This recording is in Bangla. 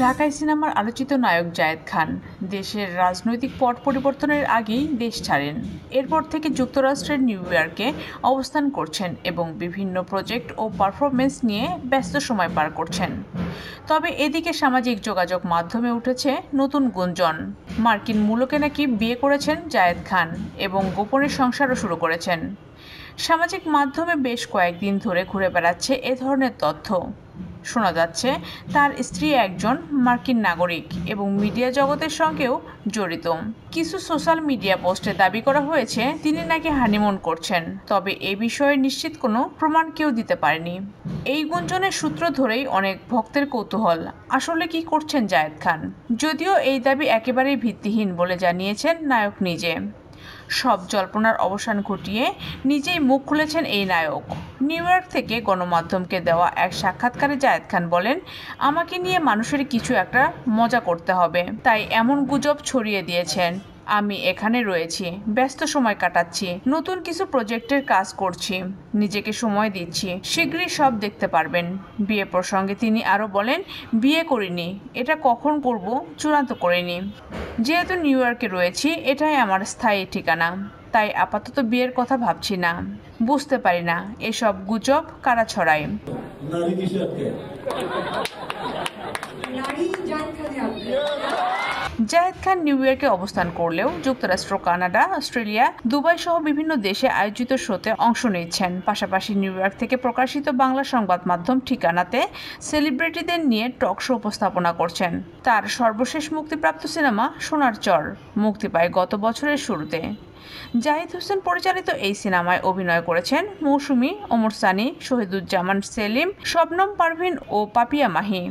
ঢাকাই সিনেমার আলোচিত নায়ক জায়েদ খান দেশের রাজনৈতিক পট পরিবর্তনের আগেই দেশ ছাড়েন। এরপর থেকে যুক্তরাষ্ট্রের নিউ ইয়র্কে অবস্থান করছেন এবং বিভিন্ন প্রজেক্ট ও পারফরমেন্স নিয়ে ব্যস্ত সময় পার করছেন। তবে এদিকে সামাজিক যোগাযোগ মাধ্যমে উঠেছে নতুন গুঞ্জন। মার্কিন মূলকে নাকি বিয়ে করেছেন জায়েদ খান এবং গোপনে সংসারও শুরু করেছেন। সামাজিক মাধ্যমে বেশ কয়েকদিন ধরে ঘুরে বেড়াচ্ছে এ ধরনের তথ্য। শোনা যাচ্ছে তার স্ত্রী একজন মার্কিন নাগরিক এবং মিডিয়া জগতের সঙ্গেও জড়িত। কিছু সোশ্যাল মিডিয়া পোস্টে দাবি করা হয়েছে তিনি নাকি হানিমুন করছেন, তবে এ বিষয়ে নিশ্চিত কোনো প্রমাণ কেউ দিতে পারেনি। এই গুঞ্জনের সূত্র ধরেই অনেক ভক্তের কৌতূহল, আসলে কি করছেন জায়েদ খান। যদিও এই দাবি একেবারেই ভিত্তিহীন বলে জানিয়েছেন নায়ক নিজে। সব জল্পনার অবসান ঘটিয়ে নিজেই মুখ খুলেছেন এই নায়ক। নিউ ইয়র্ক থেকে গণমাধ্যমকে দেওয়া এক সাক্ষাৎকারে জায়েদ খান বলেন, আমাকে নিয়ে মানুষের কিছু একটা মজা করতে হবে, তাই এমন গুজব ছড়িয়ে দিয়েছেন। আমি এখানে রয়েছি, ব্যস্ত সময় কাটাচ্ছি, নতুন কিছু প্রজেক্টের কাজ করছি, নিজেকে সময় দিচ্ছি, শীঘ্রই সব দেখতে পারবেন। বিয়ে প্রসঙ্গে তিনি আরও বলেন, বিয়ে করিনি, এটা কখন করব চূড়ান্ত করিনি। যেহেতু নিউ ইয়র্কে রয়েছি, এটাই আমার স্থায়ী ঠিকানা, তাই আপাতত বিয়ের কথা ভাবছি না। বুঝতে পারি না এসব গুজব কারা ছড়ায়। জায়েদ খান নিউ ইয়র্কে অবস্থান করলেও যুক্তরাষ্ট্র, কানাডা, অস্ট্রেলিয়া, দুবাই সহ বিভিন্ন দেশে আয়োজিত শোতে অংশ নিচ্ছেন। পাশাপাশি নিউ ইয়র্ক থেকে প্রকাশিত বাংলা সংবাদ মাধ্যম ঠিকানাতে সেলিব্রিটিদের নিয়ে টক শো উপস্থাপনা করছেন। তার সর্বশেষ মুক্তিপ্রাপ্ত সিনেমা সোনার চর মুক্তি পায় গত বছরের শুরুতে। জাহিদ হোসেন পরিচালিত এই সিনেমায় অভিনয় করেছেন মৌসুমী, ওমর সানি, শহীদুজ্জামান সেলিম, শবনম পারভিন ও পাপিয়া মাহি।